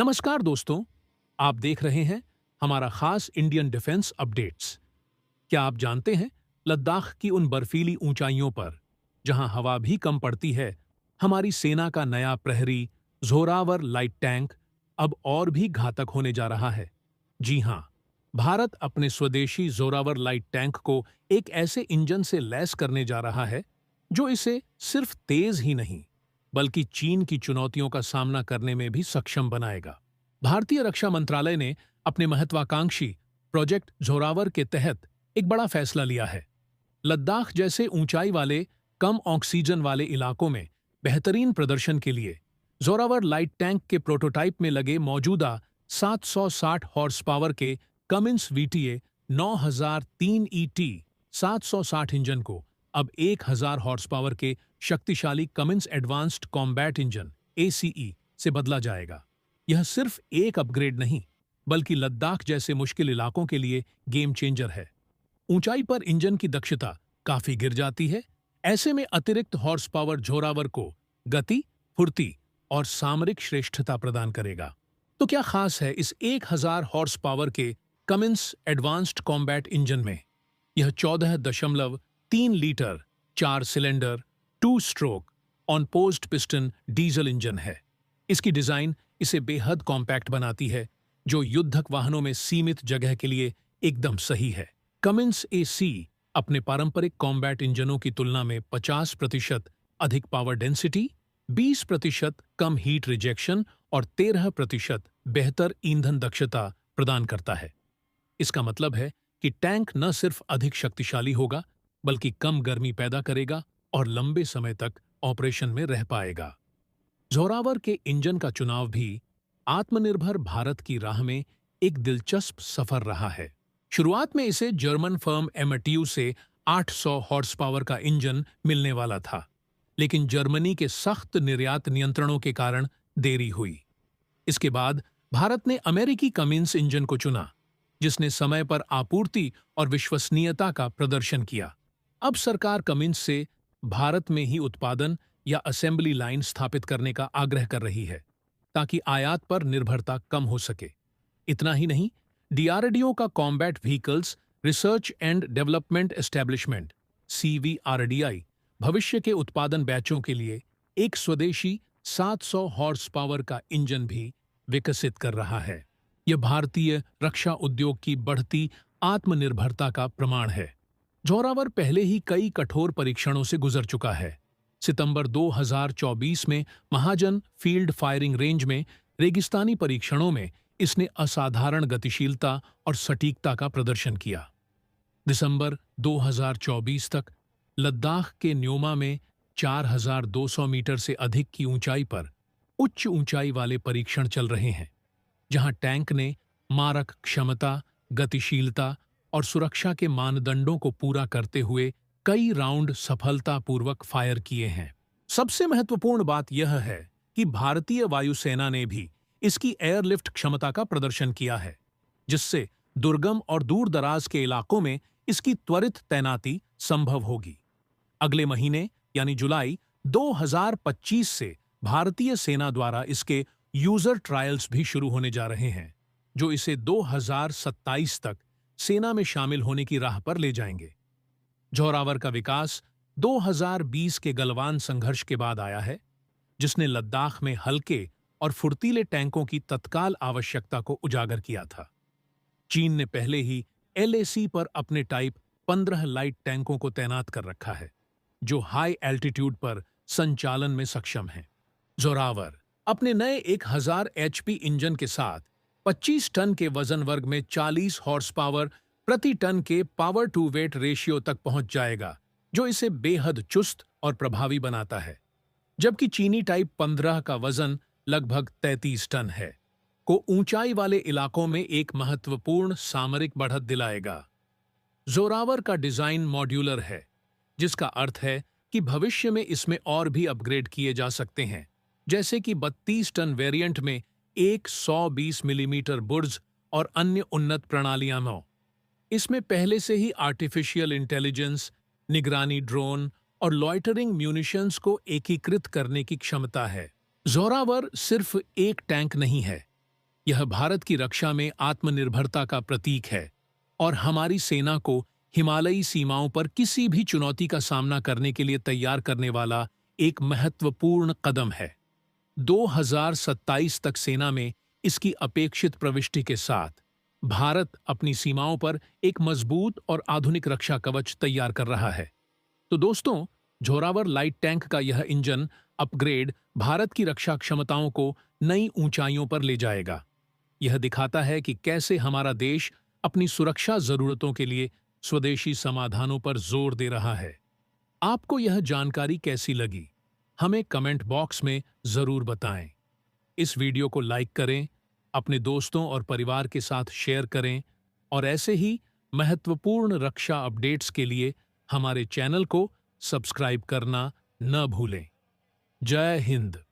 नमस्कार दोस्तों, आप देख रहे हैं हमारा खास इंडियन डिफेंस अपडेट्स। क्या आप जानते हैं लद्दाख की उन बर्फीली ऊंचाइयों पर जहां हवा भी कम पड़ती है, हमारी सेना का नया प्रहरी जोरावर लाइट टैंक अब और भी घातक होने जा रहा है। जी हां, भारत अपने स्वदेशी जोरावर लाइट टैंक को एक ऐसे इंजन से लैस करने जा रहा है जो इसे सिर्फ तेज ही नहीं बल्कि चीन की चुनौतियों का सामना करने में भी सक्षम बनाएगा। भारतीय रक्षा मंत्रालय ने अपने महत्वाकांक्षी प्रोजेक्ट जोरावर के तहत एक बड़ा फैसला लिया है। लद्दाख जैसे ऊंचाई वाले, कम ऑक्सीजन वाले इलाकों में बेहतरीन प्रदर्शन के लिए जोरावर लाइट टैंक के प्रोटोटाइप में लगे मौजूदा 760 हॉर्स पावर के कमिंस वीटीए 9003 ईटी 760 इंजन को अब 1000 हॉर्स पावर के शक्तिशाली Cummins advanced combat engine ACE से बदला जाएगा। यह सिर्फ एक अपग्रेड नहीं, बल्कि लद्दाख जैसे मुश्किल इलाकों के लिए गेम चेंजर है। ऊंचाई पर इंजन की दक्षता काफी गिर जाती है। ऐसे में अतिरिक्त हॉर्स पावर जोरावर को गति, फुर्ती और सामरिक श्रेष्ठता प्रदान करेगा। तो क्या खास है इस 1000 हॉर्स पावर के कमिंस एडवांस्ड कॉम्बैट इंजन में? यह 14.3 litre 4 cylinder 2 stroke on post piston diesel engine है। इसकी डिजाइन इसे बेहद कॉम्पैक्ट बनाती है, जो युद्धक वाहनों में सीमित जगह के लिए एकदम सही है। कमिंस एसी अपने पारंपरिक कॉम्बैट इंजनों की तुलना में 50% अधिक पावर डेंसिटी, 20% कम हीट रिजेक्शन और 13% बेहतर ईंधन दक्षता प्रदान करता है। इसका मतलब है कि टैंक न सिर्फ अधिक शक्तिशाली होगा, बल्कि कम गर्मी पैदा करेगा और लंबे समय तक ऑपरेशन में रह पाएगा। जोरावर के इंजन का चुनाव भी आत्मनिर्भर भारत की राह में एक दिलचस्प सफर रहा है। शुरुआत में इसे जर्मन फर्म एमटीयू से 800 हॉर्स पावर का इंजन मिलने वाला था, लेकिन जर्मनी के सख्त निर्यात नियंत्रणों के कारण देरी हुई। इसके बाद भारत ने अमेरिकी कमिंस इंजन को चुना, जिसने समय पर आपूर्ति और विश्वसनीयता का प्रदर्शन किया। अब सरकार कमिंस से भारत में ही उत्पादन या असेंबली लाइन स्थापित करने का आग्रह कर रही है, ताकि आयात पर निर्भरता कम हो सके। इतना ही नहीं, डीआरडीओ का combat vehicles research and development establishment CVRDI भविष्य के उत्पादन बैचों के लिए एक स्वदेशी 700 हॉर्स पावर का इंजन भी विकसित कर रहा है। यह भारतीय रक्षा उद्योग की बढ़ती आत्मनिर्भरता का प्रमाण है। जोरावर पहले ही कई कठोर परीक्षणों से गुजर चुका है। सितंबर 2024 में महाजन फील्ड फायरिंग रेंज में रेगिस्तानी परीक्षणों में इसने असाधारण गतिशीलता और सटीकता का प्रदर्शन किया। दिसंबर 2024 तक लद्दाख के न्योमा में 4200 मीटर से अधिक की ऊंचाई पर उच्च ऊंचाई वाले परीक्षण चल रहे हैं, जहां टैंक ने मारक क्षमता, गतिशीलता और सुरक्षा के मानदंडों को पूरा करते हुए कई राउंड सफलतापूर्वक फायर किए हैं। सबसे महत्वपूर्ण बात यह है कि भारतीय वायुसेना ने भी इसकी एयरलिफ्ट क्षमता का प्रदर्शन किया है, जिससे दुर्गम और दूर दराज के इलाकों में इसकी त्वरित तैनाती संभव होगी। अगले महीने यानी जुलाई 2025 से भारतीय सेना द्वारा इसके यूजर ट्रायल्स भी शुरू होने जा रहे हैं, जो इसे 2027 तक सेना में शामिल होने की राह पर ले जाएंगे। जोरावर का विकास 2020 के गलवान संघर्ष के बाद आया है, जिसने लद्दाख में हल्के और फुर्तीले टैंकों की तत्काल आवश्यकता को उजागर किया था। चीन ने पहले ही एलएसी पर अपने टाइप 15 लाइट टैंकों को तैनात कर रखा है, जो हाई एल्टीट्यूड पर संचालन में सक्षम हैं। जोरावर अपने नए 1000 एचपी इंजन के साथ 25 टन के वजन वर्ग में 40 हॉर्स पावर प्रति टन के पावर टू वेट रेशियो तक पहुंच जाएगा, जो इसे बेहद चुस्त और प्रभावी बनाता है। जबकि चीनी टाइप 15 का वजन लगभग 33 टन है, को ऊंचाई वाले इलाकों में एक महत्वपूर्ण सामरिक बढ़त दिलाएगा। जोरावर का डिजाइन मॉड्यूलर है, जिसका अर्थ है कि भविष्य में इसमें और भी अपग्रेड किए जा सकते हैं, जैसे कि 32 टन वेरिएंट में एक 120 मिलीमीटर बुर्ज और अन्य उन्नत प्रणालियां हों। इसमें पहले से ही आर्टिफिशियल इंटेलिजेंस, निगरानी ड्रोन और लॉइटरिंग म्यूनिशंस को एकीकृत करने की क्षमता है। जोरावर सिर्फ एक टैंक नहीं है, यह भारत की रक्षा में आत्मनिर्भरता का प्रतीक है और हमारी सेना को हिमालयी सीमाओं पर किसी भी चुनौती का सामना करने के लिए तैयार करने वाला एक महत्वपूर्ण कदम है। 2027 तक सेना में इसकी अपेक्षित प्रविष्टि के साथ भारत अपनी सीमाओं पर एक मजबूत और आधुनिक रक्षा कवच तैयार कर रहा है। तो दोस्तों, झोरावर लाइट टैंक का यह इंजन अपग्रेड भारत की रक्षा क्षमताओं को नई ऊंचाइयों पर ले जाएगा। यह दिखाता है कि कैसे हमारा देश अपनी सुरक्षा जरूरतों के लिए स्वदेशी समाधानों पर जोर दे रहा है। आपको यह जानकारी कैसी लगी? हमें कमेंट बॉक्स में जरूर बताएं। इस वीडियो को लाइक करें, अपने दोस्तों और परिवार के साथ शेयर करें और ऐसे ही महत्वपूर्ण रक्षा अपडेट्स के लिए हमारे चैनल को सब्सक्राइब करना न भूलें। जय हिंद।